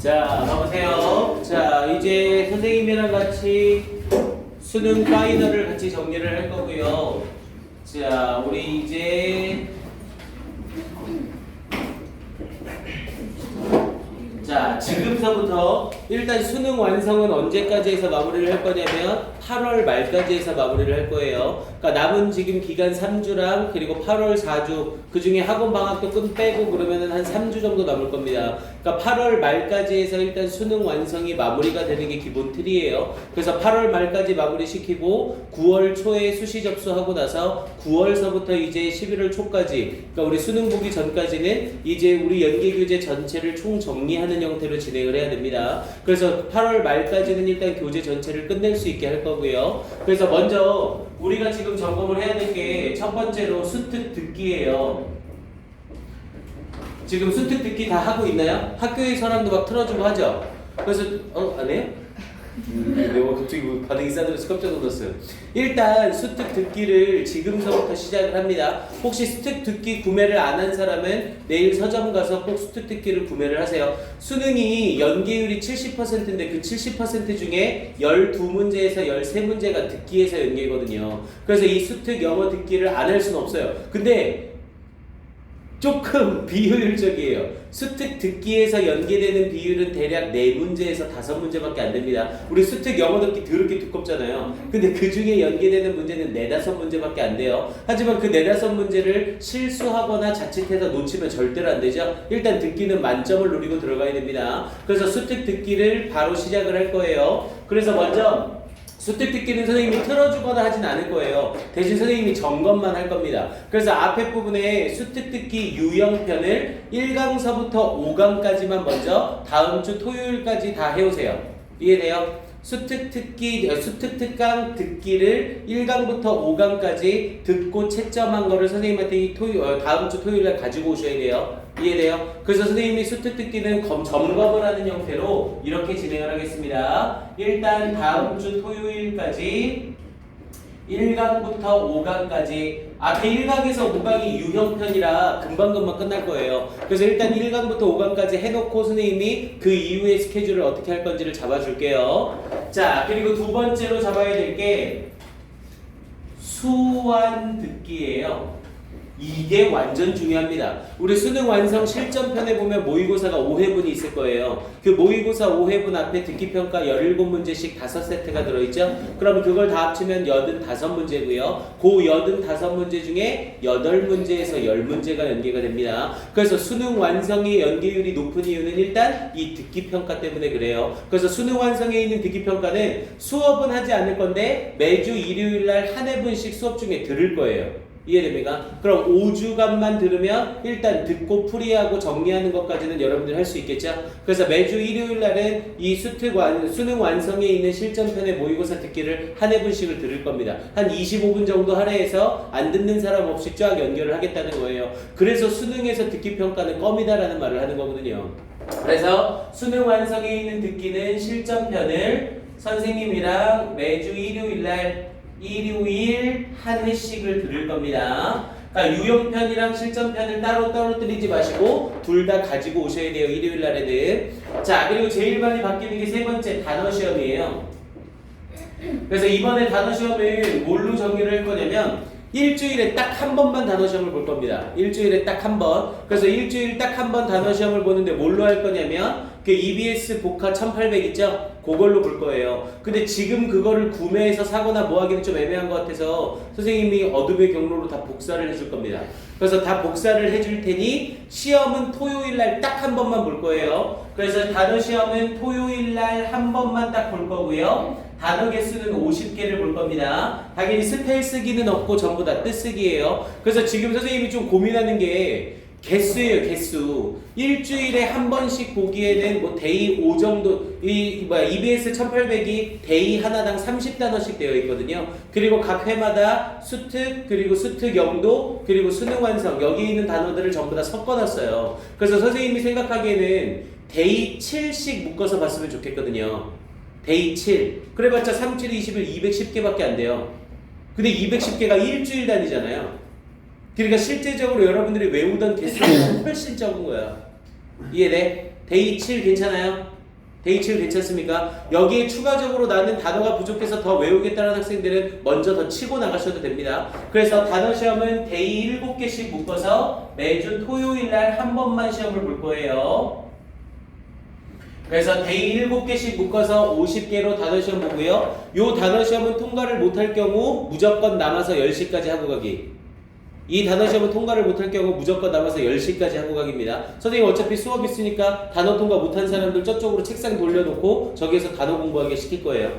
자, 가보세요. 자, 이제 선생님이랑 같이 수능 파이널을 같이 정리를 할 거고요. 자, 우리 이제 자, 지금서부터 일단 수능 완성은 언제까지 해서 마무리를 할 거냐면 8월 말까지 해서 마무리를 할 거예요. 그러니까 남은 지금 기간 3주랑 그리고 8월 4주 그 중에 학원 방학도 끈 빼고 그러면은 한 3주 정도 남을 겁니다. 그러니까 8월 말까지 해서 일단 수능 완성이 마무리가 되는 게 기본 틀이에요. 그래서 8월 말까지 마무리 시키고 9월 초에 수시 접수하고 나서 9월서부터 이제 11월 초까지 그러니까 우리 수능 보기 전까지는 이제 우리 연계교재 전체를 총 정리하는 형태로 진행을 해야 됩니다. 그래서 8월 말까지는 일단 교재 전체를 끝낼 수 있게 할 거고요. 그래서 먼저 우리가 지금 점검을 해야 될 게 첫 번째로 수특 듣기예요. 지금 수특 듣기 다 하고 있나요? 학교에서랑도 막 틀어주고 하죠? 그래서 안 해요? 내가 갑자기 반응이 싸늘해서 깜짝 놀랐어요. 일단 수특 듣기를 지금서부터 시작을 합니다. 혹시 수특 듣기 구매를 안 한 사람은 내일 서점 가서 꼭 수특 듣기를 구매를 하세요. 수능이 연계율이 70%인데 그 70% 중에 12문제에서 13문제가 듣기에서 연계거든요. 그래서 이 수특 영어 듣기를 안 할 수는 없어요. 근데 조금 비효율적이에요. 수특 듣기에서 연계되는 비율은 대략 4문제에서 5문제밖에 안 됩니다. 우리 수특 영어 듣기 더럽게 두껍잖아요. 근데 그 중에 연계되는 문제는 4, 5문제밖에 안 돼요. 하지만 그 4, 5문제를 실수하거나 자칫해서 놓치면 절대로 안 되죠. 일단 듣기는 만점을 노리고 들어가야 됩니다. 그래서 수특 듣기를 바로 시작을 할 거예요. 그래서 먼저 수특 듣기는 선생님이 틀어주거나 하진 않을 거예요. 대신 선생님이 점검만 할 겁니다. 그래서 앞에 부분에 수특 듣기 유형편을 1강서부터 5강까지만 먼저 다음 주 토요일까지 다 해오세요. 이해돼요? 수특 특강 듣기를 1강부터 5강까지 듣고 채점한 거를 선생님한테 다음 주 토요일날 가지고 오셔야 돼요. 이해돼요? 그래서 선생님이 수특 듣기는 점검을 하는 형태로 이렇게 진행을 하겠습니다. 일단 다음 주 토요일까지 1강부터 5강까지 앞에 1강에서 5강이 유형편이라 금방금방 끝날 거예요. 그래서 일단 1강부터 5강까지 해놓고 선생님이 그 이후의 스케줄을 어떻게 할 건지를 잡아줄게요. 자, 그리고 두 번째로 잡아야 될 게 수완 듣기예요. 이게 완전 중요합니다. 우리 수능 완성 실전편에 보면 모의고사가 5회분이 있을 거예요. 그 모의고사 5회분 앞에 듣기평가 17문제씩 5세트가 들어있죠? 그럼 그걸 다 합치면 85문제고요. 그 85문제 중에 8문제에서 10문제가 연계가 됩니다. 그래서 수능 완성의 연계율이 높은 이유는 일단 이 듣기평가 때문에 그래요. 그래서 수능 완성에 있는 듣기평가는 수업은 하지 않을 건데 매주 일요일날 한 회분씩 수업 중에 들을 거예요. 이해됩니까? 그럼 5주간만 들으면 일단 듣고 풀이하고 정리하는 것까지는 여러분들 할 수 있겠죠? 그래서 매주 일요일 날은 이 수능 완성에 있는 실전편의 모의고사 듣기를 한 회분씩을 들을 겁니다. 한 25분 정도 할애해서 안 듣는 사람 없이 쫙 연결을 하겠다는 거예요. 그래서 수능에서 듣기 평가는 껌이다라는 말을 하는 거거든요. 그래서 수능 완성에 있는 듣기는 실전편을 선생님이랑 매주 일요일 한 회씩을 들을 겁니다. 그러니까 유형편이랑 실전편을 따로 떨어뜨리지 마시고 둘 다 가지고 오셔야 돼요. 일요일 날에는. 자, 그리고 제일 많이 바뀌는 게 세 번째 단어 시험이에요. 그래서 이번에 단어 시험을 뭘로 정리를 할 거냐면 일주일에 딱 한 번만 단어 시험을 볼 겁니다. 일주일에 딱 한 번. 그래서 일주일 딱 한 번 단어 시험을 보는데 뭘로 할 거냐면 그 EBS 복화 1800 있죠? 그걸로 볼 거예요. 근데 지금 그거를 구매해서 사거나 뭐 하기는 좀 애매한 것 같아서 선생님이 어둠의 경로로 다 복사를 해줄 겁니다. 그래서 다 복사를 해줄 테니 시험은 토요일날 딱 한 번만 볼 거예요. 그래서 단어 시험은 토요일날 한 번만 딱 볼 거고요. 단어 개수는 50개를 볼 겁니다. 당연히 스펠 쓰기는 없고 전부 다 뜻쓰기예요. 그래서 지금 선생님이 좀 고민하는 게 개수예요, 개수. 일주일에 한 번씩 보기에는 뭐 데이 5 정도, EBS 1800이 데이 하나당 30단어씩 되어 있거든요. 그리고 각 회마다 수특, 그리고 수특 영도, 그리고 수능 완성, 여기 있는 단어들을 전부 다 섞어놨어요. 그래서 선생님이 생각하기에는 데이 7씩 묶어서 봤으면 좋겠거든요. 데이 7. 그래봤자 3, 7, 20일 210개밖에 안 돼요. 근데 210개가 일주일 단위잖아요. 그러니까 실제적으로 여러분들이 외우던 개수는 훨씬 적은 거야. 이해돼? 데이 7 괜찮아요? 데이 7 괜찮습니까? 여기에 추가적으로 나는 단어가 부족해서 더 외우겠다는 학생들은 먼저 더 치고 나가셔도 됩니다. 그래서 단어 시험은 데이 7개씩 묶어서 매주 토요일날 한 번만 시험을 볼 거예요. 그래서 데이 7개씩 묶어서 50개로 단어 시험 보고요. 요 단어 시험은 통과를 못할 경우 무조건 남아서 10시까지 하고 가기. 이 단어 시험은 통과를 못할 경우 무조건 남아서 10시까지 하고 가기입니다. 선생님 어차피 수업 있으니까 단어 통과 못한 사람들 저쪽으로 책상 돌려놓고 저기에서 단어 공부하게 시킬 거예요.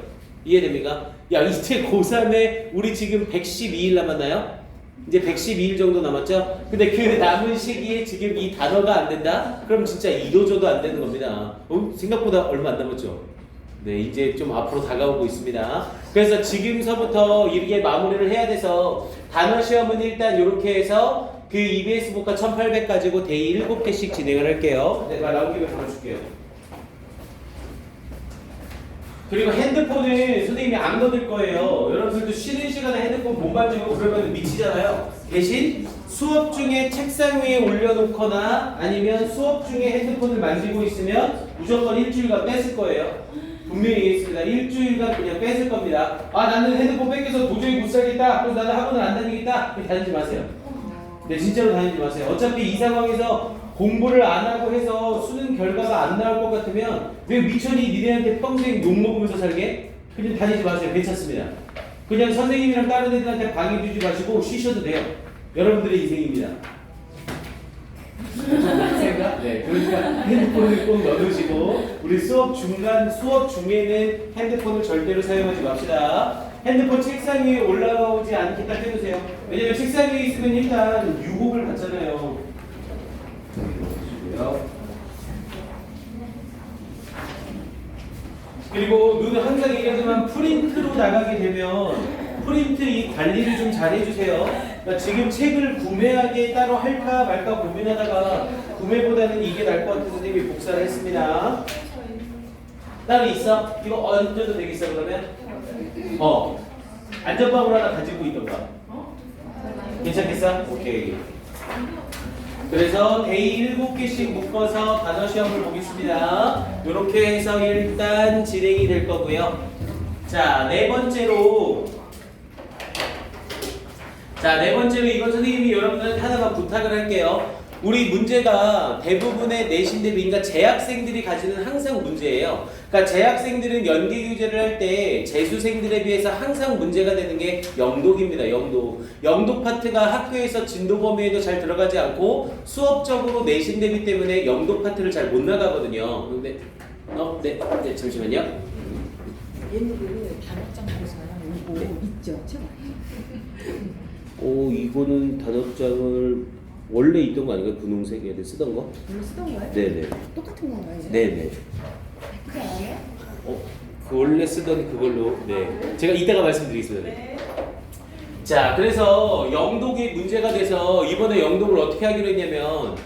이해됩니까? 야, 이제 고3에 우리 지금 112일 남았나요? 이제 112일 정도 남았죠? 근데 그 남은 시기에 지금 이 단어가 안 된다? 그럼 진짜 이도저도 안 되는 겁니다. 생각보다 얼마 안 남았죠? 네, 이제 좀 앞으로 다가오고 있습니다. 그래서 지금서부터 이렇게 마무리를 해야 돼서 단어 시험은 일단 이렇게 해서 그 EBS 복화 1800 가지고 데이 7개씩 진행을 할게요. 내가 나온 김에 보여줄게요. 그리고 핸드폰을 선생님이 안 넣을 거예요. 여러분들도 쉬는 시간에 핸드폰 못 만지고 그러면 미치잖아요. 대신 수업 중에 책상 위에 올려놓거나 아니면 수업 중에 핸드폰을 만지고 있으면 무조건 일주일간 뺐을 거예요. 분명히 얘기했습니다. 일주일간 그냥 뺐을 겁니다. 아, 나는 핸드폰 뺏겨서 도저히 못 살겠다. 그래서 나는 학원을 안 다니겠다. 다니지 마세요. 네, 진짜로 다니지 마세요. 어차피 이 상황에서 공부를 안 하고 해서 수능 결과가 안 나올 것 같으면 왜 미천이 니네한테 평생 욕먹으면서 살게? 그냥 다니지 마세요. 괜찮습니다. 그냥 선생님이랑 다른 애들한테 방해 주지 마시고 쉬셔도 돼요. 여러분들의 인생입니다. 네, 그러니까 핸드폰을 꼭 넣으시고 우리 수업 중에는 핸드폰을 절대로 사용하지 맙시다. 핸드폰 책상 위에 올라오지 않게 딱 해두세요. 왜냐면 책상 위에 있으면 일단 유혹을 받잖아요. 그리고 눈은 항상 얘기하지만 프린트로 나가게 되면 프린트 이 관리를 좀 잘 해주세요. 그러니까 지금 책을 구매하기에 따로 할까 말까 고민하다가 구매보다는 이게 나을 것 같아서 선생님이 복사를 했습니다. 따로 있어? 이거 얹어도 되겠어 그러면? 안전방울 하나 가지고 있던가. 괜찮겠어? 오케이. 그래서 데이 7개씩 묶어서 단어 시험을 보겠습니다. 이렇게 해서 일단 진행이 될 거고요. 자, 네 번째로 이건 선생님이 여러분들한테 하나만 부탁을 할게요. 우리 문제가 대부분의 내신 대비, 그러니까 재학생들이 가지는 항상 문제예요. 그러니까 재학생들은 연계 교재를 할 때 재수생들에 비해서 항상 문제가 되는 게 영독입니다. 영독 파트가 학교에서 진도 범위에도 잘 들어가지 않고 수업적으로 내신 대비 때문에 영독 파트를 잘 못 나가거든요. 근데 네, 잠시만요. 얘네들 단어장 교사 이거 있죠, 제가. 이거는 단어장을 원래 있던 거 아닌가요? 분홍색 애들 쓰던 거? 원래 쓰던 거예요? 네네. 똑같은 건가요? 이제? 네네. 그게 아니에요? 그 원래 쓰던 그걸로. 네. 제가 이따가 말씀드리겠습니다. 네. 자, 그래서 영독이 문제가 돼서 이번에 영독을 어떻게 하기로 했냐면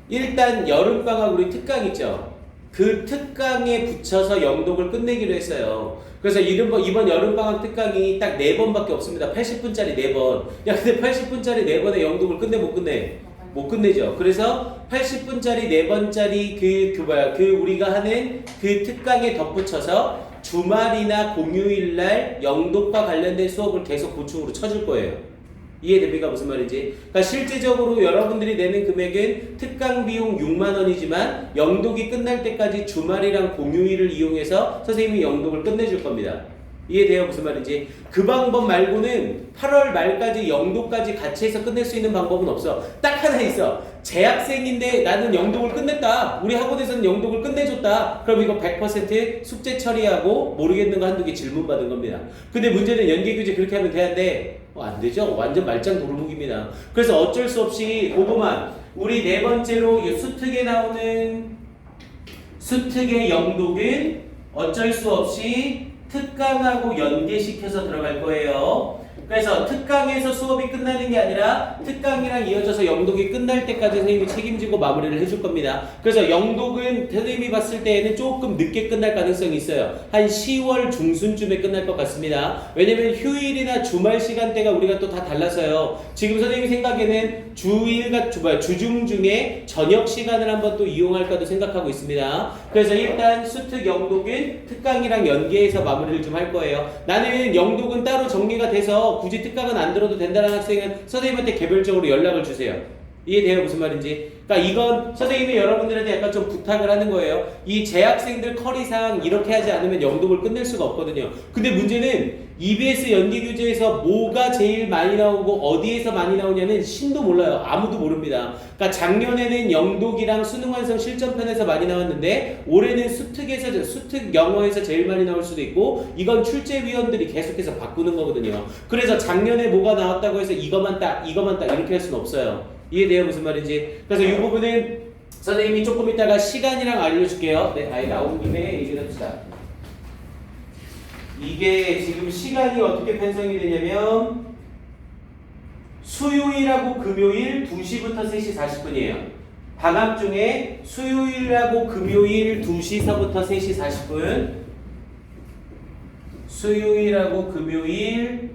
일단 여름방학 우리 특강 있죠? 그 특강에 붙여서 영독을 끝내기로 했어요. 그래서 이번 여름방학 특강이 딱 4번밖에 없습니다. 80분짜리 4번. 야, 근데 80분짜리 4번에 영독을 끝내 못 끝내? 못 끝내죠. 그래서 80분짜리 4번짜리 우리가 하는 그 특강에 덧붙여서 주말이나 공휴일날 영독과 관련된 수업을 계속 보충으로 쳐줄 거예요. 이해됩니까? 무슨 말인지. 그러니까 실제적으로 여러분들이 내는 금액은 특강 비용 6만 원이지만 영독이 끝날 때까지 주말이랑 공휴일을 이용해서 선생님이 영독을 끝내줄 겁니다. 이해돼요? 무슨 말인지. 그 방법 말고는 8월 말까지 영독까지 같이 해서 끝낼 수 있는 방법은 없어. 딱 하나 있어. 재학생인데 나는 영독을 끝냈다. 우리 학원에서는 영독을 끝내줬다. 그럼 이거 100% 숙제 처리하고 모르겠는 거 한두 개 질문 받은 겁니다. 근데 문제는 연계교재 그렇게 하면 돼야돼. 안 되죠. 완전 말짱 도루묵입니다. 그래서 어쩔 수 없이 그거만 우리 네 번째로 수특에 나오는 수특의 영독은 어쩔 수 없이 특강하고 연계시켜서 들어갈 거예요. 그래서 특강에서 수업이 끝나는 게 아니라 특강이랑 이어져서 영독이 끝날 때까지 선생님이 책임지고 마무리를 해줄 겁니다. 그래서 영독은 선생님이 봤을 때에는 조금 늦게 끝날 가능성이 있어요. 한 10월 중순쯤에 끝날 것 같습니다. 왜냐면 휴일이나 주말 시간대가 우리가 또 다 달라서요. 지금 선생님이 생각에는 주중 중에 저녁 시간을 한번 또 이용할까도 생각하고 있습니다. 그래서 일단 수특 영독은 특강이랑 연계해서 마무리를 좀 할 거예요. 나는 영독은 따로 정리가 돼서 굳이 특강은 안 들어도 된다는 학생은 선생님한테 개별적으로 연락을 주세요. 이해돼요? 무슨 말인지? 그러니까 이건 선생님이 여러분들한테 약간 좀 부탁을 하는 거예요. 이 재학생들 커리상 이렇게 하지 않으면 영독을 끝낼 수가 없거든요. 근데 문제는 EBS 연기교재에서 뭐가 제일 많이 나오고 어디에서 많이 나오냐는 신도 몰라요. 아무도 모릅니다. 그러니까 작년에는 영독이랑 수능완성 실전편에서 많이 나왔는데 올해는 수특 영어에서 제일 많이 나올 수도 있고 이건 출제위원들이 계속해서 바꾸는 거거든요. 그래서 작년에 뭐가 나왔다고 해서 이것만 딱 이렇게 할 수는 없어요. 이해돼요? 무슨 말인지? 그래서 이 부분은 선생님이 조금 이따가 시간이랑 알려줄게요. 네, 아예 나온 김에 얘기를 합시다. 이게 지금 시간이 어떻게 편성이 되냐면 수요일하고 금요일 2시부터 3시 40분이에요. 방학 중에 수요일하고 금요일 2시서부터 3시 40분 수요일하고 금요일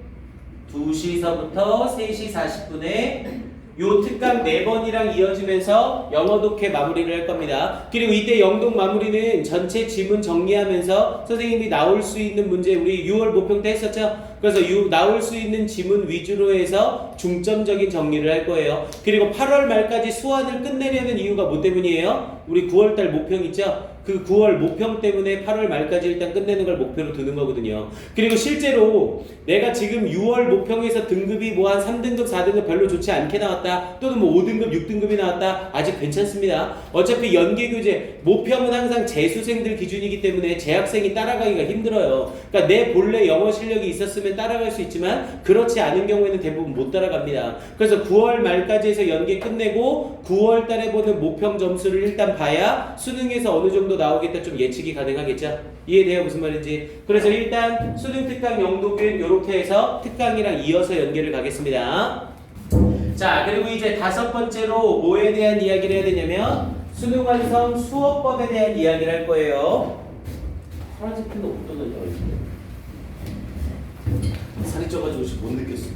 2시서부터 3시 40분에 요 특강 4번이랑 이어지면서 영어 독해 마무리를 할 겁니다. 그리고 이때 영독 마무리는 전체 지문 정리하면서 선생님이 나올 수 있는 문제 우리 6월 모평 때 했었죠? 그래서 나올 수 있는 지문 위주로 해서 중점적인 정리를 할 거예요. 그리고 8월 말까지 수완을 끝내려는 이유가 뭐 때문이에요? 우리 9월달 모평 있죠? 그 9월 모평 때문에 8월 말까지 일단 끝내는 걸 목표로 두는 거거든요. 그리고 실제로 내가 지금 6월 모평에서 등급이 뭐 한 3등급, 4등급 별로 좋지 않게 나왔다. 또는 뭐 5등급, 6등급이 나왔다. 아직 괜찮습니다. 어차피 연계교재, 모평은 항상 재수생들 기준이기 때문에 재학생이 따라가기가 힘들어요. 그러니까 내 본래 영어 실력이 있었으면 따라갈 수 있지만 그렇지 않은 경우에는 대부분 못 따라갑니다. 그래서 9월 말까지 해서 연계 끝내고 9월 달에 보는 모평 점수를 일단 봐야 수능에서 어느 정도 나오겠다 좀 예측이 가능하겠죠? 이해돼요? 무슨 말인지? 그래서 일단 수능 특강 영독은 이렇게 해서 특강이랑 이어서 연계를 가겠습니다. 자, 그리고 이제 5번째로 뭐에 대한 이야기를 해야 되냐면 수능 완성 수업법에 대한 이야기를 할 거예요. 파란색 펜도 어떤 거냐? 살이 쪄가지고 못 느꼈어요.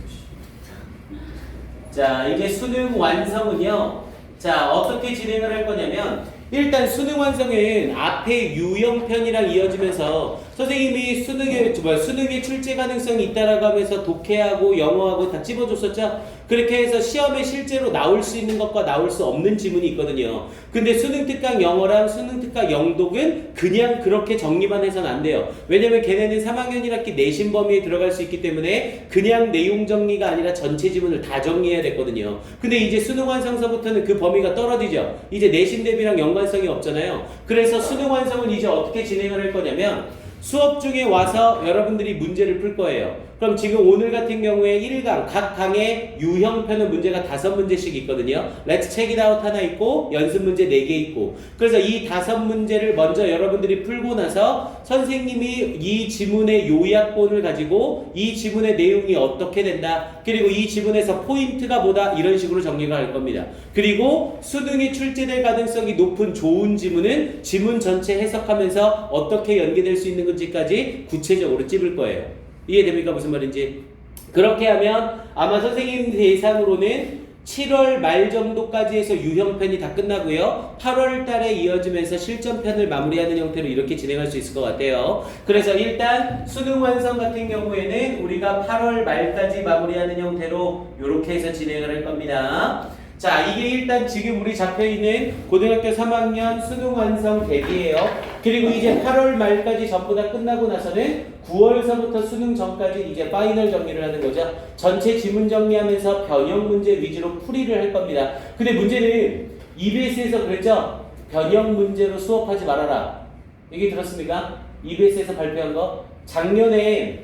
자, 이제 수능 완성은요. 자, 어떻게 진행을 할 거냐면 일단 수능 완성은 앞에 유형편이랑 이어지면서 선생님이 수능에 출제 가능성이 있다라고 하면서 독해하고 영어하고 다 찝어줬었죠? 그렇게 해서 시험에 실제로 나올 수 있는 것과 나올 수 없는 지문이 있거든요. 근데 수능특강 영어랑 수능특강 영독은 그냥 그렇게 정리만 해서는 안 돼요. 왜냐면 걔네는 3학년 1학기 내신 범위에 들어갈 수 있기 때문에 그냥 내용 정리가 아니라 전체 지문을 다 정리해야 됐거든요. 근데 이제 수능 완성서부터는 그 범위가 떨어지죠. 이제 내신 대비랑 연관성이 없잖아요. 그래서 수능 완성은 이제 어떻게 진행을 할 거냐면 수업 중에 와서 여러분들이 문제를 풀 거예요. 그럼 지금 오늘 같은 경우에 1강, 각 강의 유형편은 문제가 5문제씩 있거든요. Let's check it out 하나 있고 연습 문제 4개 있고. 그래서 이 5문제를 먼저 여러분들이 풀고 나서 선생님이 이 지문의 요약본을 가지고 이 지문의 내용이 어떻게 된다. 그리고 이 지문에서 포인트가 뭐다. 이런 식으로 정리가 할 겁니다. 그리고 수능에 출제될 가능성이 높은 좋은 지문은 지문 전체 해석하면서 어떻게 연계될 수 있는 건지까지 구체적으로 찝을 거예요. 이해됩니까? 무슨 말인지? 그렇게 하면 아마 선생님 예상으로는 7월 말 정도까지 해서 유형편이 다 끝나고요. 8월 달에 이어지면서 실전편을 마무리하는 형태로 이렇게 진행할 수 있을 것 같아요. 그래서 일단 수능 완성 같은 경우에는 우리가 8월 말까지 마무리하는 형태로 이렇게 해서 진행을 할 겁니다. 자, 이게 일단 지금 우리 잡혀있는 고등학교 3학년 수능 완성 대비예요. 그리고 이제 8월 말까지 전부 다 끝나고 나서는 9월서부터 수능 전까지 이제 파이널 정리를 하는 거죠. 전체 지문 정리하면서 변형 문제 위주로 풀이를 할 겁니다. 근데 문제는 EBS에서 그랬죠? 변형 문제로 수업하지 말아라. 얘기 들었습니까? EBS에서 발표한 거. 작년에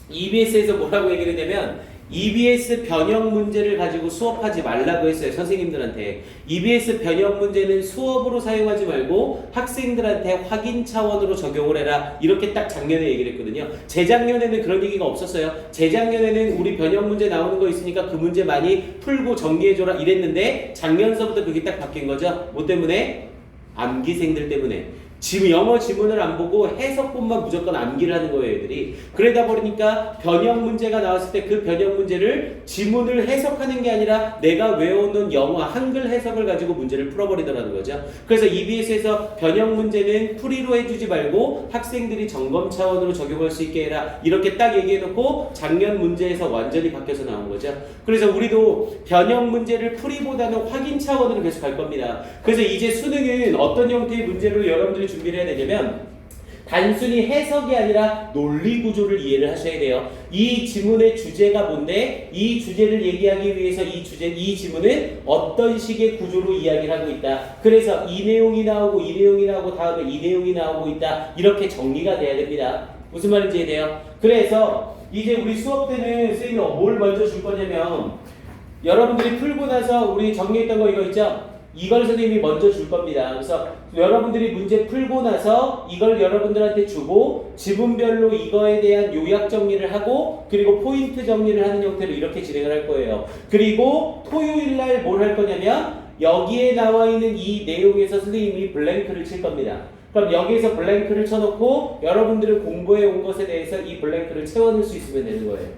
EBS에서 뭐라고 얘기를 했냐면 EBS 변형 문제를 가지고 수업하지 말라고 했어요. 선생님들한테. EBS 변형 문제는 수업으로 사용하지 말고 학생들한테 확인 차원으로 적용을 해라. 이렇게 딱 작년에 얘기를 했거든요. 재작년에는 그런 얘기가 없었어요. 재작년에는 우리 변형 문제 나오는 거 있으니까 그 문제 많이 풀고 정리해줘라 이랬는데 작년서부터 그게 딱 바뀐 거죠. 뭐 때문에? 암기생들 때문에. 지금 영어 지문을 안 보고 해석본만 무조건 암기를 하는 거예요, 애들이. 그러다 보니까 변형 문제가 나왔을 때 그 변형 문제를 지문을 해석하는 게 아니라 내가 외워놓은 영어 한글 해석을 가지고 문제를 풀어버리더라는 거죠. 그래서 EBS에서 변형 문제는 풀이로 해주지 말고 학생들이 점검 차원으로 적용할 수 있게 해라. 이렇게 딱 얘기해놓고 작년 문제에서 완전히 바뀌어서 나온 거죠. 그래서 우리도 변형 문제를 풀이보다는 확인 차원으로 계속 갈 겁니다. 그래서 이제 수능은 어떤 형태의 문제로 여러분들이 준비를 해야 되냐면 단순히 해석이 아니라 논리 구조를 이해를 하셔야 돼요. 이 지문의 주제가 뭔데 이 주제를 얘기하기 위해서 이 지문은 어떤 식의 구조로 이야기를 하고 있다. 그래서 이 내용이 나오고 이 내용이 나오고 다음에 이 내용이 나오고 있다. 이렇게 정리가 돼야 됩니다. 무슨 말인지 이해돼요? 그래서 이제 우리 수업 때는 선생님이 뭘 먼저 줄 거냐면 여러분들이 풀고 나서 우리 정리했던 거 이거 있죠? 이걸 선생님이 먼저 줄 겁니다. 그래서 여러분들이 문제 풀고 나서 이걸 여러분들한테 주고 지문별로 이거에 대한 요약 정리를 하고 그리고 포인트 정리를 하는 형태로 이렇게 진행을 할 거예요. 그리고 토요일날 뭘 할 거냐면 여기에 나와 있는 이 내용에서 선생님이 블랭크를 칠 겁니다. 그럼 여기에서 블랭크를 쳐놓고 여러분들은 공부해 온 것에 대해서 이 블랭크를 채워넣을 수 있으면 되는 거예요.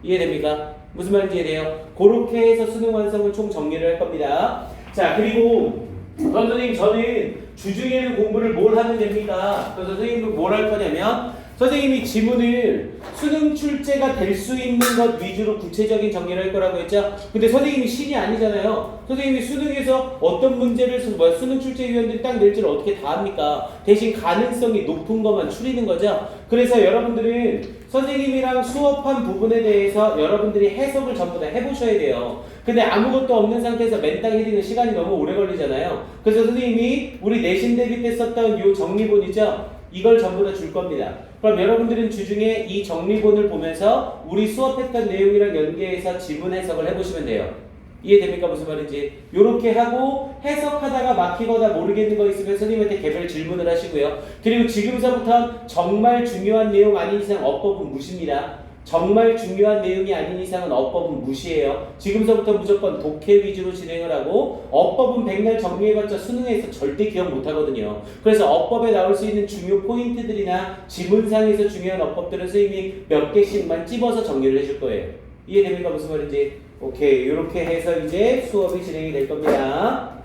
이해됩니까? 무슨 말인지 이해돼요? 그렇게 해서 수능 완성을 총 정리를 할 겁니다. 자, 그리고 선생님 저는 주중에는 공부를 뭘 하면 됩니까? 그래서 선생님은 뭘 할 거냐면 선생님이 지문을 수능 출제가 될 수 있는 것 위주로 구체적인 정리를 할 거라고 했죠? 근데 선생님이 신이 아니잖아요. 선생님이 수능에서 어떤 문제를 수능 출제위원들이 딱 낼지를 어떻게 다 합니까? 대신 가능성이 높은 것만 추리는 거죠? 그래서 여러분들은 선생님이랑 수업한 부분에 대해서 여러분들이 해석을 전부 다 해보셔야 돼요. 근데 아무것도 없는 상태에서 맨땅 헤딩은 시간이 너무 오래 걸리잖아요. 그래서 선생님이 우리 내신 대비 때 썼던 요 정리본이죠? 이걸 전부 다 줄 겁니다. 그럼 여러분들은 주중에 이 정리본을 보면서 우리 수업했던 내용이랑 연계해서 지문 해석을 해보시면 돼요. 이해됩니까? 무슨 말인지. 요렇게 하고 해석하다가 막히거나 모르겠는 거 있으면 선생님한테 개별 질문을 하시고요. 그리고 지금서부터 정말 중요한 내용 아닌 이상 어법은 무시입니다. 정말 중요한 내용이 아닌 이상은 어법은 무시해요. 지금서부터 무조건 독해 위주로 진행을 하고 어법은 백날 정리해봤자 수능에서 절대 기억 못하거든요. 그래서 어법에 나올 수 있는 중요 포인트들이나 지문상에서 중요한 어법들은 선생님이 몇 개씩만 찝어서 정리를 해줄 거예요. 이해됩니까? 무슨 말인지. 오케이, 이렇게 해서 이제 수업이 진행이 될 겁니다.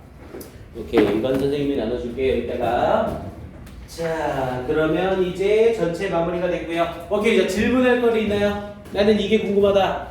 오케이, 이건 선생님이 나눠줄게요. 이따가. 자, 그러면 이제 전체 마무리가 됐고요. 오케이, 자, 질문할 거리 있나요? 나는 이게 궁금하다.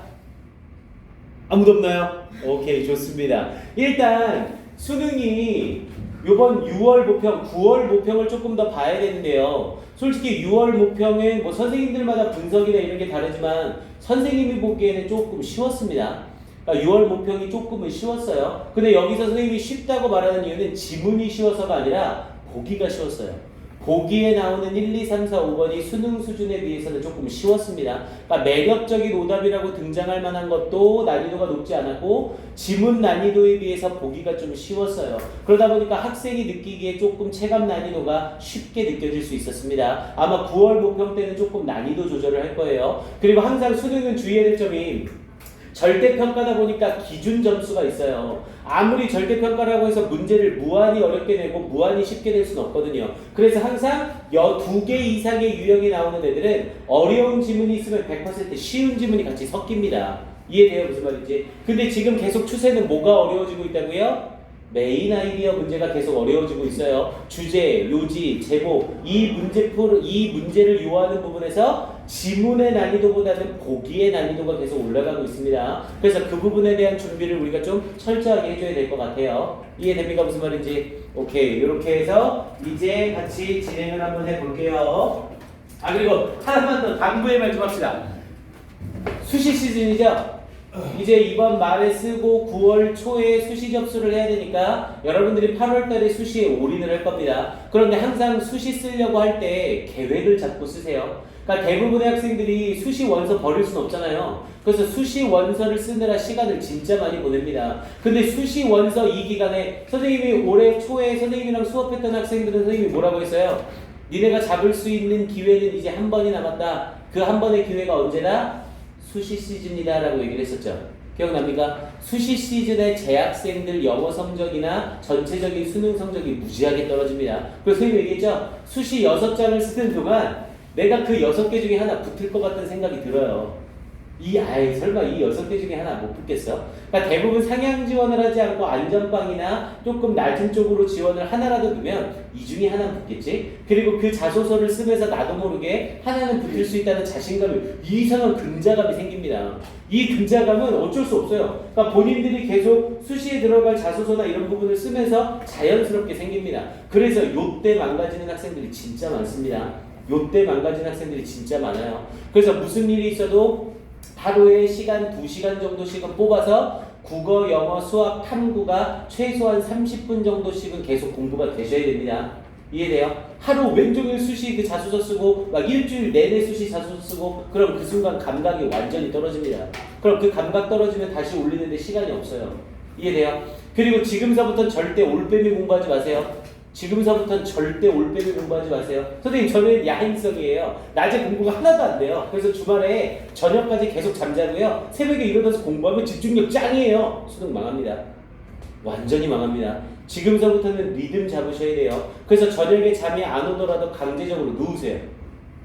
아무도 없나요? 오케이, 좋습니다. 일단 수능이 요번 6월 모평, 9월 모평을 조금 더 봐야 되는데요. 솔직히 6월 모평은 뭐 선생님들마다 분석이나 이런 게 다르지만 선생님이 보기에는 조금 쉬웠습니다. 그러니까 6월 모평이 조금은 쉬웠어요. 근데 여기서 선생님이 쉽다고 말하는 이유는 지문이 쉬워서가 아니라 보기가 쉬웠어요. 보기에 나오는 1, 2, 3, 4, 5번이 수능 수준에 비해서는 조금 쉬웠습니다. 그러니까 매력적인 오답이라고 등장할 만한 것도 난이도가 높지 않았고 지문 난이도에 비해서 보기가 좀 쉬웠어요. 그러다 보니까 학생이 느끼기에 조금 체감 난이도가 쉽게 느껴질 수 있었습니다. 아마 9월 모평 때는 조금 난이도 조절을 할 거예요. 그리고 항상 수능은 주의해야 될 점이 절대평가다 보니까 기준 점수가 있어요. 아무리 절대평가라고 해서 문제를 무한히 어렵게 내고 무한히 쉽게 낼 수는 없거든요. 그래서 항상 2개 이상의 유형이 나오는 애들은 어려운 지문이 있으면 100% 쉬운 지문이 같이 섞입니다. 이해돼요? 무슨 말인지. 근데 지금 계속 추세는 뭐가 어려워지고 있다고요? 메인 아이디어 문제가 계속 어려워지고 있어요. 주제, 요지, 제목, 이 문제를 요하는 부분에서 지문의 난이도보다는 보기의 난이도가 계속 올라가고 있습니다. 그래서 그 부분에 대한 준비를 우리가 좀 철저하게 해줘야 될 것 같아요. 이해됩니까? 무슨 말인지. 오케이, 이렇게 해서 이제 같이 진행을 한번 해볼게요. 아, 그리고 하나만 더 당부의 말 좀 합시다. 수시 시즌이죠? 이제 이번 말에 쓰고 9월 초에 수시 접수를 해야 되니까 여러분들이 8월 달에 수시에 올인을 할 겁니다. 그런데 항상 수시 쓰려고 할 때 계획을 잡고 쓰세요. 그러니까 대부분의 학생들이 수시 원서 버릴 수는 없잖아요. 그래서 수시 원서를 쓰느라 시간을 진짜 많이 보냅니다. 근데 수시 원서 이 기간에 선생님이 올해 초에 선생님이랑 수업했던 학생들은 선생님이 뭐라고 했어요? 니네가 잡을 수 있는 기회는 이제 한 번이 남았다. 그 한 번의 기회가 언제나 수시 시즌이다 라고 얘기를 했었죠. 기억납니까? 수시 시즌에 재학생들 영어 성적이나 전체적인 수능 성적이 무지하게 떨어집니다. 그래서 선생님이 얘기했죠. 수시 6장을 쓰는 동안 내가 그 6개 중에 하나 붙을 것 같다는 생각이 들어요. 설마 이 6개 중에 하나 못 붙겠어? 그러니까 대부분 상향 지원을 하지 않고 안전빵이나 조금 낮은 쪽으로 지원을 하나라도 넣으면 이 중에 하나는 붙겠지? 그리고 그 자소서를 쓰면서 나도 모르게 하나는 붙을 수 있다는 자신감이, 이상한 근자감이 생깁니다. 이 근자감은 어쩔 수 없어요. 그러니까 본인들이 계속 수시에 들어갈 자소서나 이런 부분을 쓰면서 자연스럽게 생깁니다. 그래서 요때 망가지는 학생들이 진짜 많습니다. 요때 망가지는 학생들이 진짜 많아요. 그래서 무슨 일이 있어도 하루에 시간 2시간 정도씩은 뽑아서 국어, 영어, 수학, 탐구가 최소한 30분 정도씩은 계속 공부가 되셔야 됩니다. 이해돼요? 하루 왼종일 수시 그 자소서 쓰고 막 일주일 내내 수시 자소서 쓰고 그럼 그 순간 감각이 완전히 떨어집니다. 그럼 그 감각 떨어지면 다시 올리는데 시간이 없어요. 이해돼요? 그리고 지금서부터는 절대 올빼미 공부하지 마세요. 지금서부터는 절대 올빼미 공부하지 마세요. 선생님 저는 야행성이에요. 낮에 공부가 하나도 안 돼요. 그래서 주말에 저녁까지 계속 잠자고요. 새벽에 일어나서 공부하면 집중력 짱이에요. 수능 망합니다. 완전히 망합니다. 지금서부터는 리듬 잡으셔야 돼요. 그래서 저녁에 잠이 안 오더라도 강제적으로 누우세요.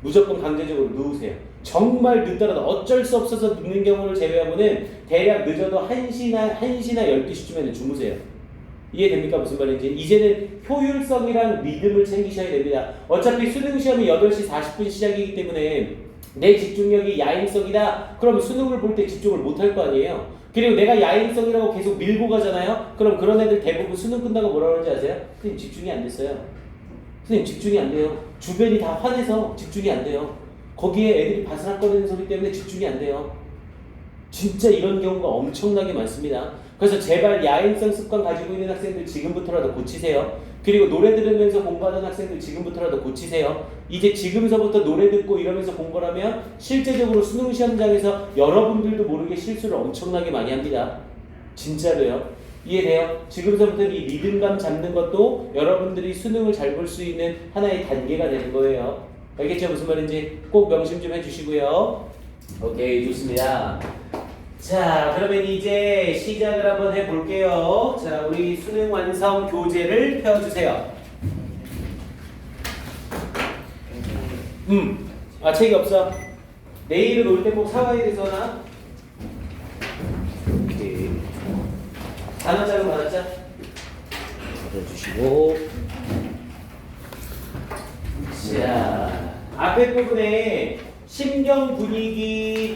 무조건 강제적으로 누우세요. 정말 늦더라도 어쩔 수 없어서 눕는 경우를 제외하고는 대략 늦어도 1시나 12시쯤에는 주무세요. 이해됩니까? 무슨 말인지. 이제는 효율성이랑 리듬을 챙기셔야 됩니다. 어차피 수능 시험이 8시 40분 시작이기 때문에 내 집중력이 야행성이다. 그럼 수능을 볼 때 집중을 못할 거 아니에요. 그리고 내가 야행성이라고 계속 밀고 가잖아요. 그럼 그런 애들 대부분 수능 끝나고 뭐라 그러는지 아세요? 선생님 집중이 안 됐어요. 선생님 집중이 안 돼요. 주변이 다 화내서 집중이 안 돼요. 거기에 애들이 바스락거리는 소리 때문에 집중이 안 돼요. 진짜 이런 경우가 엄청나게 많습니다. 그래서 제발 야행성 습관 가지고 있는 학생들 지금부터라도 고치세요. 그리고 노래 들으면서 공부하는 학생들 지금부터라도 고치세요. 이제 지금서부터 노래 듣고 이러면서 공부를 하면 실제적으로 수능 시험장에서 여러분들도 모르게 실수를 엄청나게 많이 합니다. 진짜로요. 이해돼요? 지금서부터 이 리듬감 잡는 것도 여러분들이 수능을 잘 볼 수 있는 하나의 단계가 되는 거예요. 알겠죠? 무슨 말인지 꼭 명심 좀 해주시고요. 오케이, 좋습니다. 자, 그러면 이제 시작을 한번 해볼게요. 자, 우리 수능 완성 교재를 펴주세요. 책이 없어. 내일은 올 때 꼭 사와야 되서나. 오케이. 단원장은 받았자? 받아주시고. 자, 앞에 부분에 심경 분위기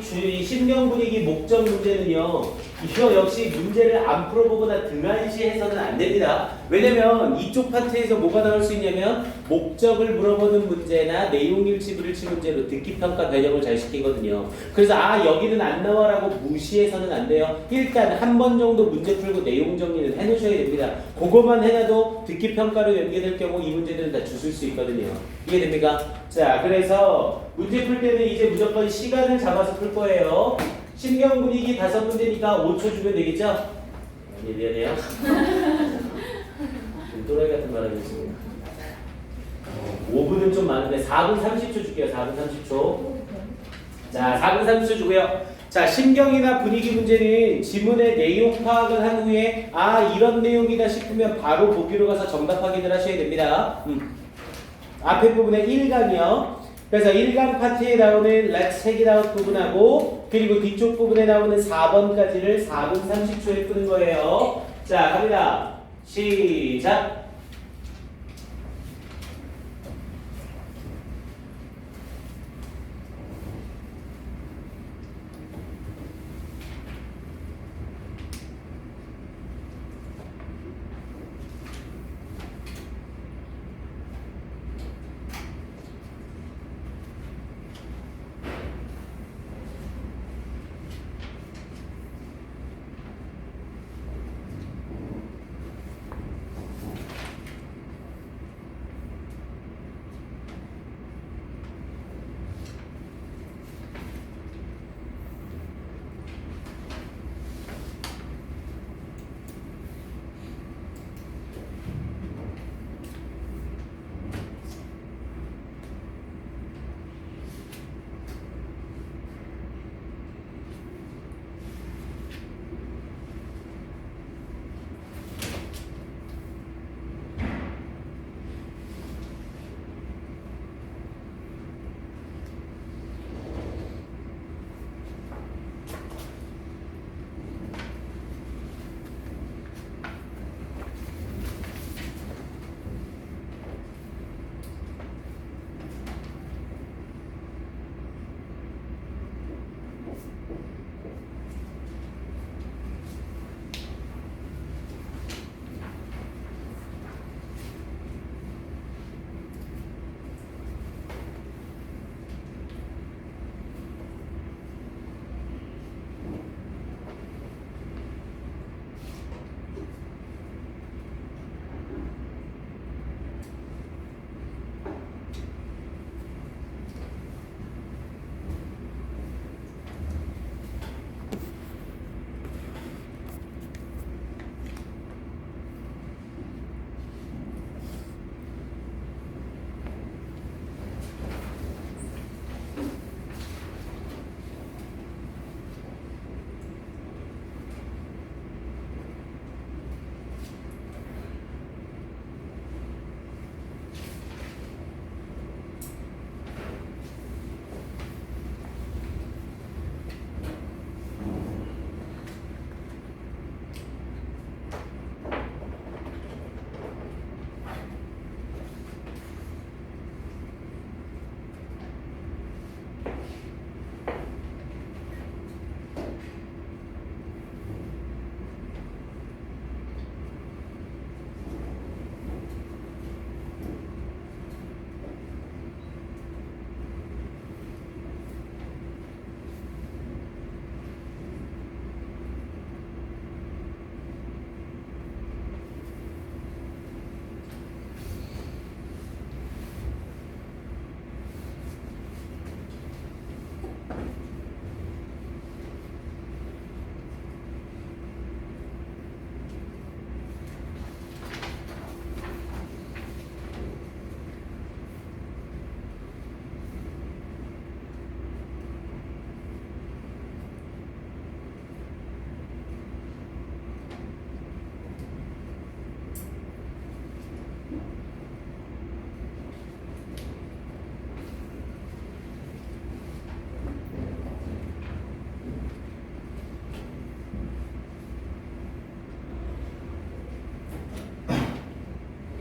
목적 문제는요. 이거 역시 문제를 안 풀어보거나 등한시해서는 안 됩니다. 왜냐면 이쪽 파트에서 뭐가 나올 수 있냐면 목적을 물어보는 문제나 내용일치 불일치 문제로 듣기평가 변형을 잘 시키거든요. 그래서 여기는 안 나와라고 무시해서는 안 돼요. 일단 한 번 정도 문제 풀고 내용 정리는 해놓으셔야 됩니다. 그거만 해놔도 듣기평가로 연계될 경우 이 문제들은 다 주실 수 있거든요. 이해됩니까? 자, 그래서 문제 풀 때는 이제 무조건 시간을 잡아서 풀 거예요. 심경 분위기 5문제니까 5초 주면 되겠죠? 아니, 미안해요. 또라이 같은 말 하고 있습니다. 5분은 좀 많은데 4분 30초 줄게요. 4분 30초. 자, 4분 30초 주고요. 자, 심경이나 분위기 문제는 지문의 내용 파악을 한 후에 이런 내용이다 싶으면 바로 보기로 가서 정답 확인을 하셔야 됩니다. 앞에 부분에 1강이요. 그래서 1강 파트에 나오는 Let's check it out 부분하고 그리고 뒤쪽 부분에 나오는 4번까지를 4분 30초에 푸는 거예요. 자, 갑니다. 시작!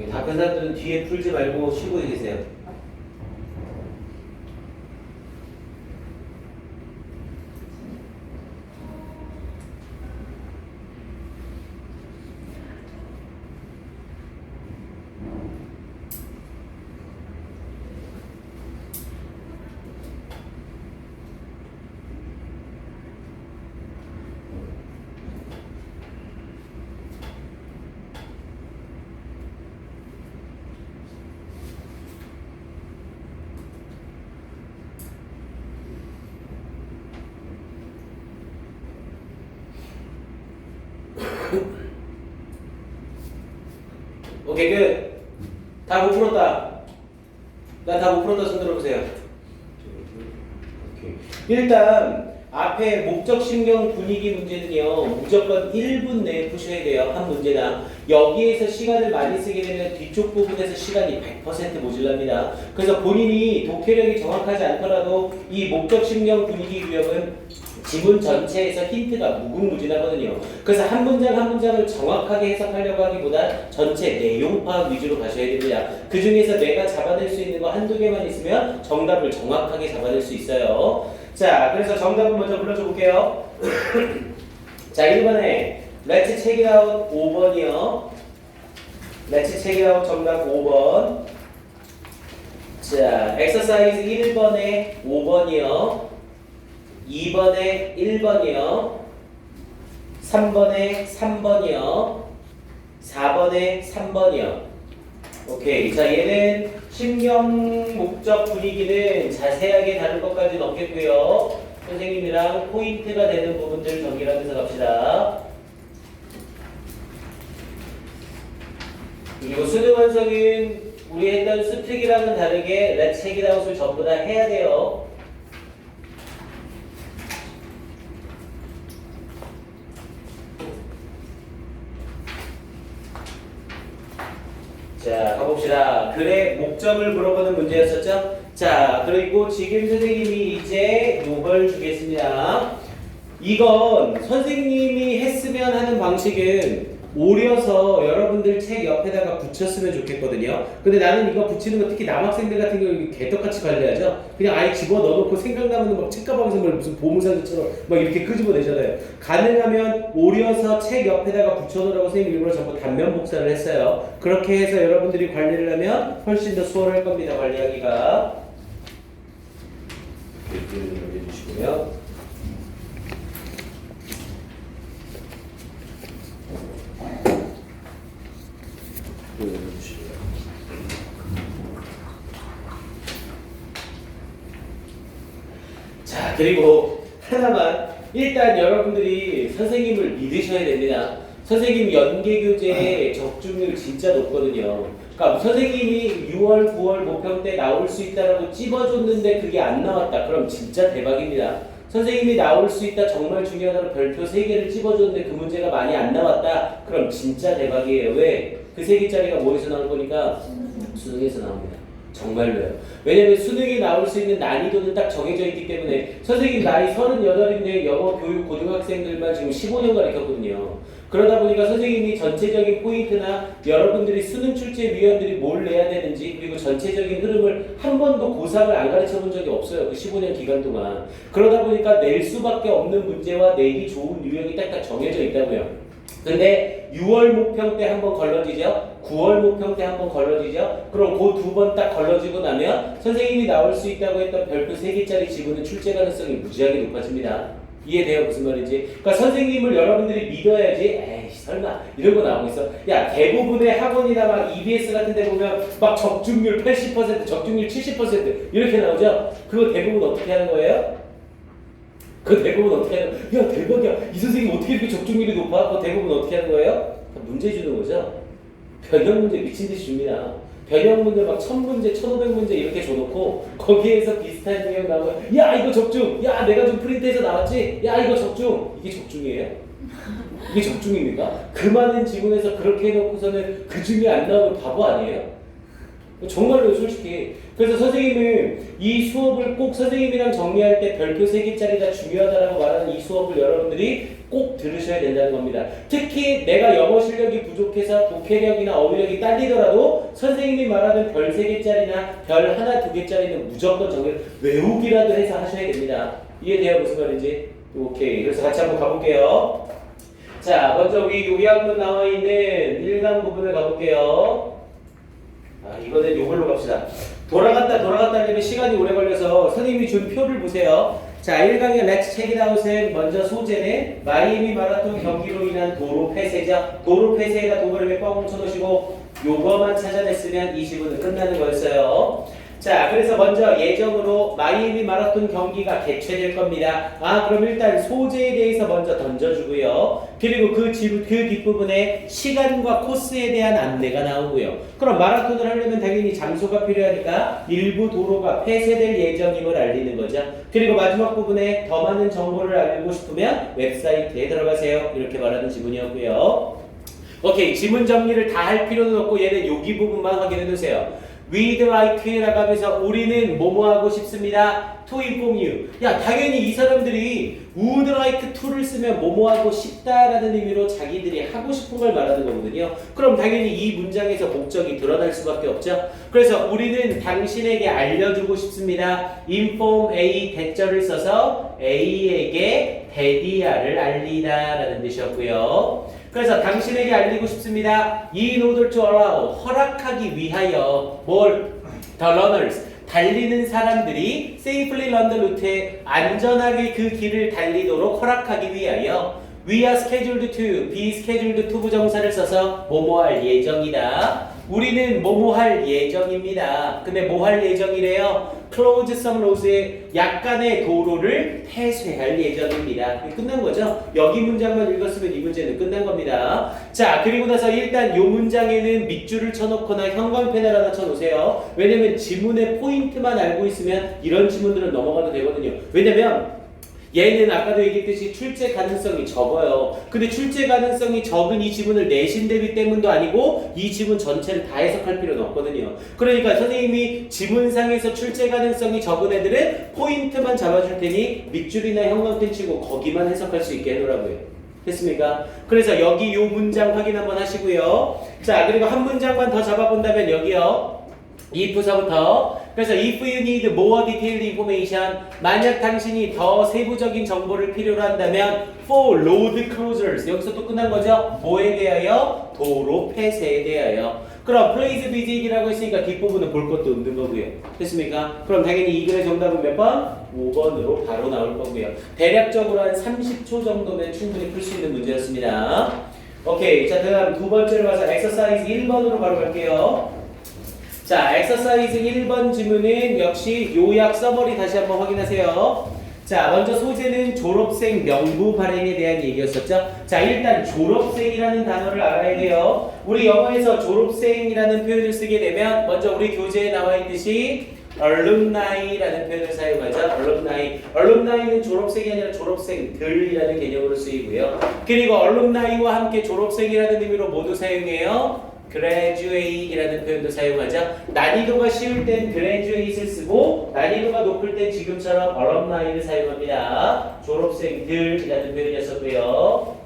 다 큰 사람들은 뒤에 풀지 말고 쉬고 계세요. 오케이 끝. 다 못 풀었다. 나 다 못 풀었다 손 들어보세요. 오케이. 일단 앞에 목적 신경 분위기 문제는요 무조건 1분 내에 푸셔야 돼요. 한 문제당. 여기에서 시간을 많이 쓰게 되면 뒤쪽 부분에서 시간이 100% 모질랍니다. 그래서 본인이 독해력이 정확하지 않더라도 이 목적 신경 분위기 유형은 지문 전체에서 힌트가 무궁무진하거든요. 그래서 한 문장 한 문장을 정확하게 해석하려고 하기보다 전체 내용 파악 위주로 가셔야 됩니다. 그 중에서 내가 잡아낼 수 있는 거 한두 개만 있으면 정답을 정확하게 잡아낼 수 있어요. 자, 그래서 정답을 먼저 불러줘 볼게요. 자, 1번에 Let's check it out 5번이요. Let's check it out 정답 5번. 자, exercise 1번에 5번이요. 2번에 1번이요. 3번에 3번이요. 4번에 3번이요. 오케이. 자, 얘는 신경 목적 분위기는 자세하게 다룰 것까지는 없겠고요. 선생님이랑 포인트가 되는 부분들 정리하면서 갑시다. 그리고 수능 완성은 우리 했던 수특이랑은 다르게 Let's check it out을 전부 다 해야 돼요. 자, 가봅시다. 글의 목적을 물어보는 문제였었죠? 자, 그리고 지금 선생님이 이제 요걸 주겠습니다. 이건 선생님이 했으면 하는 방식은 오려서 여러분들 책 옆에다가 붙였으면 좋겠거든요. 근데 나는 이거 붙이는 거 특히 남학생들 같은 경우 개떡같이 관리하죠. 그냥 아예 집어 넣어놓고 생각나면 막 책가방에서 무슨 보물상자처럼 막 이렇게 끄집어내잖아요. 가능하면 오려서 책 옆에다가 붙여놓으라고 선생님 일부러 전부 단면 복사를 했어요. 그렇게 해서 여러분들이 관리를 하면 훨씬 더 수월할 겁니다. 관리하기가. 이렇게 해주시고요. 자, 그리고 하나만 일단 여러분들이 선생님을 믿으셔야 됩니다. 선생님 연계교재 적중률 진짜 높거든요. 그러니까 선생님이 6월, 9월 모평 때 나올 수 있다라고 찝어줬는데 그게 안 나왔다. 그럼 진짜 대박입니다. 선생님이 나올 수 있다 정말 중요하다고 별표 3개를 찝어줬는데 그 문제가 많이 안 나왔다. 그럼 진짜 대박이에요. 왜? 그 3개짜리가 뭐에서 나올 거니까? 수능에서 나옵니다. 정말로요. 왜냐면 수능에 나올 수 있는 난이도는 딱 정해져 있기 때문에 선생님 나이 38인데 영어 교육 고등학생들만 지금 15년 가르쳤거든요. 그러다 보니까 선생님이 전체적인 포인트나 여러분들이 수능 출제 위원들이 뭘 내야 되는지 그리고 전체적인 흐름을 한 번도 고3을 안 가르쳐 본 적이 없어요. 그 15년 기간 동안. 그러다 보니까 낼 수밖에 없는 문제와 내기 좋은 유형이 딱딱 정해져 있다고요. 근데 6월 모평 때 한번 걸러지죠. 9월 모평 때 한번 걸러지죠. 그럼 그 두 번 딱 걸러지고 나면 선생님이 나올 수 있다고 했던 별표 3개짜리 지구는 출제 가능성이 무지하게 높아집니다. 이해돼요? 무슨 말인지? 그러니까 선생님을 여러분들이 믿어야지. 에이 설마 이런 거 나오고 있어. 야, 대부분의 학원이나 막 EBS 같은 데 보면 막 적중률 80%, 적중률 70% 이렇게 나오죠. 그거 대부분 어떻게 하는 거예요? 그 대부분 어떻게 하는 거예요? 야 대박이야, 이 선생님 어떻게 이렇게 적중률이 높아? 그 대부분 어떻게 하는 거예요? 문제 주는 거죠. 변형 문제 미친 듯이 줍니다. 변형 문제 막 1000문제, 1500문제 이렇게 줘놓고 거기에서 비슷한 유형 나오면 야 이거 적중! 야 내가 좀 프린트해서 나왔지? 야 이거 적중! 이게 적중이에요? 이게 적중입니까? 그 많은 지문에서 그렇게 해놓고서는 그 중에 안 나오면 바보 아니에요? 정말로 솔직히. 그래서 선생님은 이 수업을 꼭 선생님이랑 정리할 때 별표 3개짜리가 중요하다라고 말하는 이 수업을 여러분들이 꼭 들으셔야 된다는 겁니다. 특히 내가 영어 실력이 부족해서 독해력이나 어휘력이 딸리더라도 선생님이 말하는 별 3개짜리나 별 하나 2개짜리는 무조건 정말 외우기라도 해서 하셔야 됩니다. 이해돼요? 무슨 말인지? 오케이. 그래서 같이 한번 가볼게요. 자, 먼저 우리 요약문 나와 있는 1강 부분을 가볼게요. 이거는 요걸로 갑시다. 돌아갔다 하려면 시간이 오래 걸려서 선생님이 준 표를 보세요. 자, 1강의 Let's check it out은 먼저 소재는 마이애미 마라톤 경기로 인한 도로 폐쇄죠. 도로 폐쇄에다 동그라미 뻥 쳐놓으시고 요거만 찾아냈으면 이 지문은 끝나는 거였어요. 자, 그래서 먼저 예정으로 마이애미 마라톤 경기가 개최될 겁니다. 그럼 일단 소재에 대해서 먼저 던져주고요. 그리고 그 뒷부분에 시간과 코스에 대한 안내가 나오고요. 그럼 마라톤을 하려면 당연히 장소가 필요하니까 일부 도로가 폐쇄될 예정임을 알리는 거죠. 그리고 마지막 부분에 더 많은 정보를 알고 싶으면 웹사이트에 들어가세요. 이렇게 말하는 지문이었고요. 오케이, 지문 정리를 다 할 필요는 없고 얘는 여기 부분만 확인해 두세요. We'd like라고 하면서 우리는 뭐뭐 하고 싶습니다. To inform you. 야, 당연히 이 사람들이 would like to를 쓰면 뭐뭐 하고 싶다라는 의미로 자기들이 하고 싶은 걸 말하는 거거든요. 그럼 당연히 이 문장에서 목적이 드러날 수밖에 없죠. 그래서 우리는 당신에게 알려주고 싶습니다. inform A 대절을 써서 A에게 대디아를 알리다 라는 뜻이었고요. 그래서 당신에게 알리고 싶습니다. In order to allow, 허락하기 위하여 뭘? The runners, 달리는 사람들이 safely run the route에 안전하게 그 길을 달리도록 허락하기 위하여 We are scheduled to, be scheduled to 부정사를 써서 뭐뭐 할 예정이다. 우리는 뭐뭐 할 예정입니다. 근데 뭐 할 예정이래요? Close some roads의 약간의 도로를 폐쇄할 예정입니다. 끝난 거죠? 여기 문장만 읽었으면 이 문제는 끝난 겁니다. 자, 그리고 나서 일단 이 문장에는 밑줄을 쳐놓거나 형광펜을 하나 쳐놓으세요. 왜냐면 지문의 포인트만 알고 있으면 이런 지문들은 넘어가도 되거든요. 왜냐면 얘는 아까도 얘기했듯이 출제 가능성이 적어요. 근데 출제 가능성이 적은 이 지문을 내신 대비 때문도 아니고 이 지문 전체를 다 해석할 필요는 없거든요. 그러니까 선생님이 지문상에서 출제 가능성이 적은 애들은 포인트만 잡아줄 테니 밑줄이나 형광펜 치고 거기만 해석할 수 있게 해놓으라고요. 됐습니까? 그래서 여기 요 문장 확인 한번 하시고요. 자, 그리고 한 문장만 더 잡아본다면 여기요. if서부터. 그래서 if you need more detailed information, 만약 당신이 더 세부적인 정보를 필요로 한다면 for road closures, 여기서 또 끝난 거죠? 뭐에 대하여? 도로 폐쇄에 대하여. 그럼 please visit이라고 했으니까 뒷부분은 볼 것도 없는 거고요. 됐습니까? 그럼 당연히 이 글의 정답은 몇 번? 5번으로 바로 나올 거고요. 대략적으로 한 30초 정도면 충분히 풀 수 있는 문제였습니다. 오케이, 자, 다음 두 번째로 가서 exercise 1번으로 바로 갈게요. 자, 엑서사이즈 1번 지문은 역시 요약 서머리 다시 한번 확인하세요. 자, 먼저 소재는 졸업생 명부 발행에 대한 얘기였었죠. 자, 일단 졸업생이라는 단어를 알아야 돼요. 우리 영어에서 졸업생이라는 표현을 쓰게 되면 먼저 우리 교재에 나와 있듯이 alumni라는 표현을 사용하죠. alumni는 졸업생이 아니라 졸업생들이라는 개념으로 쓰이고요. 그리고 alumni와 함께 졸업생이라는 의미로 모두 사용해요. graduate이라는 표현도 사용하죠. 난이도가 쉬울 땐 graduate을 쓰고 난이도가 높을 땐 지금처럼 alumni를 사용합니다. 졸업생들이라는 표현이었었고요.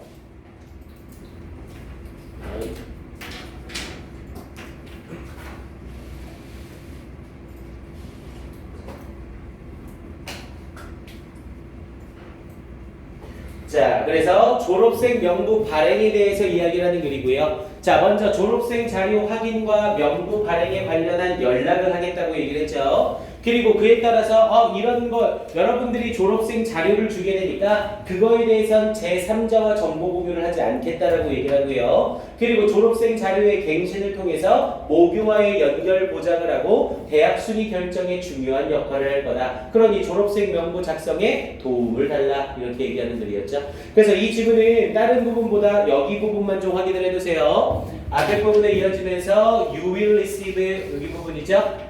자, 그래서 졸업생 명부 발행에 대해서 이야기를 하는 글이고요. 자, 먼저 졸업생 자료 확인과 명부 발행에 관련한 연락을 하겠다고 얘기를 했죠. 그리고 그에 따라서 이런 거 여러분들이 졸업생 자료를 주게 되니까 그거에 대해선 제3자와 정보 공유를 하지 않겠다라고 얘기를 하고요. 그리고 졸업생 자료의 갱신을 통해서 모교와의 연결 보장을 하고 대학 순위 결정에 중요한 역할을 할 거다. 그러니 졸업생 명부 작성에 도움을 달라. 이렇게 얘기하는 글이었죠. 그래서 이 지문은 다른 부분보다 여기 부분만 좀 확인을 해두세요. 앞에 부분에 이어지면서 you will receive 여기 부분이죠.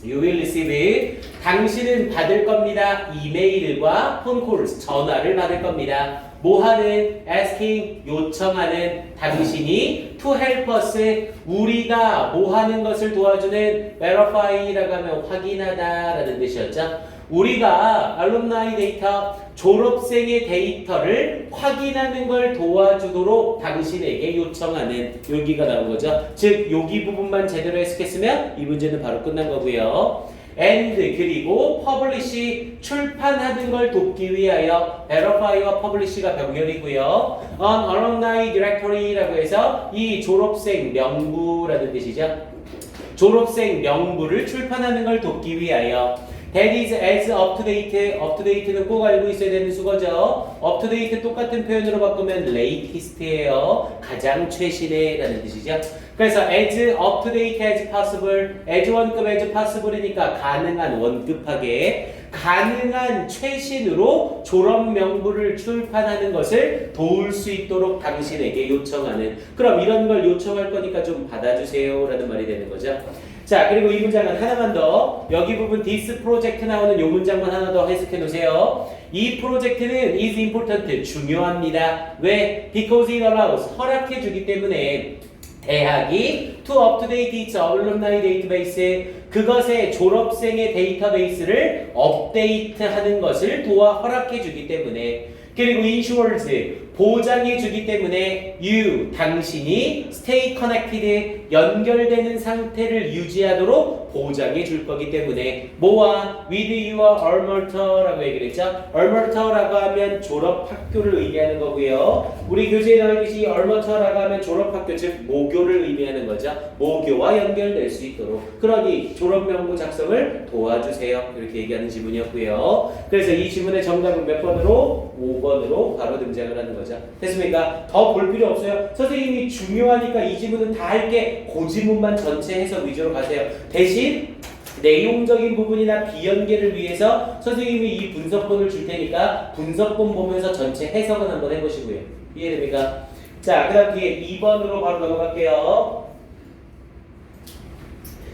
You will receive. 당신은 받을 겁니다. 이메일과 phone calls, 전화를 받을 겁니다. 뭐 하는? asking, 요청하는. 당신이 to help us, 우리가 뭐 하는 것을 도와주는 verify라고 하면 확인하다 라는 뜻이었죠. 우리가 알룸나이 데이터, 졸업생의 데이터를 확인하는 걸 도와주도록 당신에게 요청하는 여기가 나온 거죠. 즉 여기 부분만 제대로 해석했으면 이 문제는 바로 끝난 거고요. and 그리고 publish 출판하는 걸 돕기 위하여 verify와 publish가 병렬이고요. on alumni directory라고 해서 이 졸업생 명부라는 뜻이죠. 졸업생 명부를 출판하는 걸 돕기 위하여 that is as up to date, up to date는 꼭 알고 있어야 되는 수거죠. up to date 똑같은 표현으로 바꾸면 latest예요. 가장 최신의 라는 뜻이죠. 그래서 as up to date as possible, as 원급 as possible이니까 가능한 원급하게 가능한 최신으로 졸업 명부를 출판하는 것을 도울 수 있도록 당신에게 요청하는, 그럼 이런 걸 요청할 거니까 좀 받아주세요 라는 말이 되는 거죠. 자, 그리고 이 문장은 하나만 더, 여기 부분 this project 나오는 이 문장만 하나 더 해석해 놓으세요. 이 프로젝트는 is important, 중요합니다. 왜? Because it allows, 허락해 주기 때문에 대학이 to up-to-date its alumni database, 그것의 졸업생의 데이터베이스를 업데이트하는 것을 도와 허락해 주기 때문에, 그리고 ensures, 보장해 주기 때문에 you, 당신이 stay connected, 연결되는 상태를 유지하도록 보장해 줄 거기 때문에 뭐와 with your alma mater라고 얘기를 했죠. alma mater라고 하면 졸업학교를 의미하는 거고요. 우리 교재에 나와 있듯이 alma mater라고 하면 졸업학교, 즉 모교를 의미하는 거죠. 모교와 연결될 수 있도록, 그러니 졸업명부 작성을 도와주세요 이렇게 얘기하는 지문이었고요. 그래서 이 지문의 정답은 몇 번으로? 5번으로 바로 등장을 하는 거죠. 됐습니까? 더 볼 필요 없어요. 선생님이 중요하니까 이 지문은 다 할게, 그 지문만 전체 해석 위주로 가세요. 대신 내용적인 부분이나 비연계를 위해서 선생님이 이 분석본을 줄 테니까 분석본 보면서 전체 해석은 한번 해보시고요. 이해됩니까? 자, 그 다음 뒤에 2번으로 바로 넘어갈게요.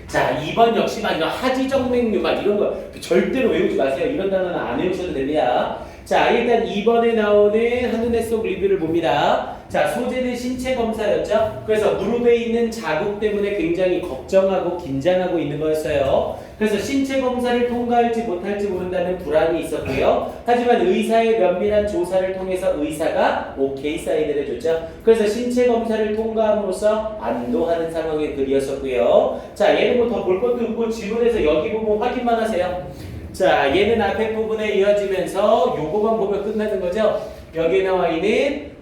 자, 2번 역시 막 이런 하지정맥류 막 이런 거 절대로 외우지 마세요. 이런 단어는 안 외우셔도 됩니다. 자, 일단 2번에 나오는 한눈에 속 리뷰를 봅니다. 자, 소재는 신체 검사였죠. 그래서 무릎에 있는 자국 때문에 굉장히 걱정하고 긴장하고 있는 거였어요. 그래서 신체 검사를 통과할지 못할지 모른다는 불안이 있었고요. 하지만 의사의 면밀한 조사를 통해서 의사가 오케이 사인을 해줬죠. 그래서 신체 검사를 통과함으로써 안도하는 상황의 글이었었고요. 자, 얘는 뭐 더 볼 것도 없고 지문에서 여기 부분 확인만 하세요. 자, 얘는 앞에 부분에 이어지면서 요거만 보면 끝나는 거죠. 여기에 나와 있는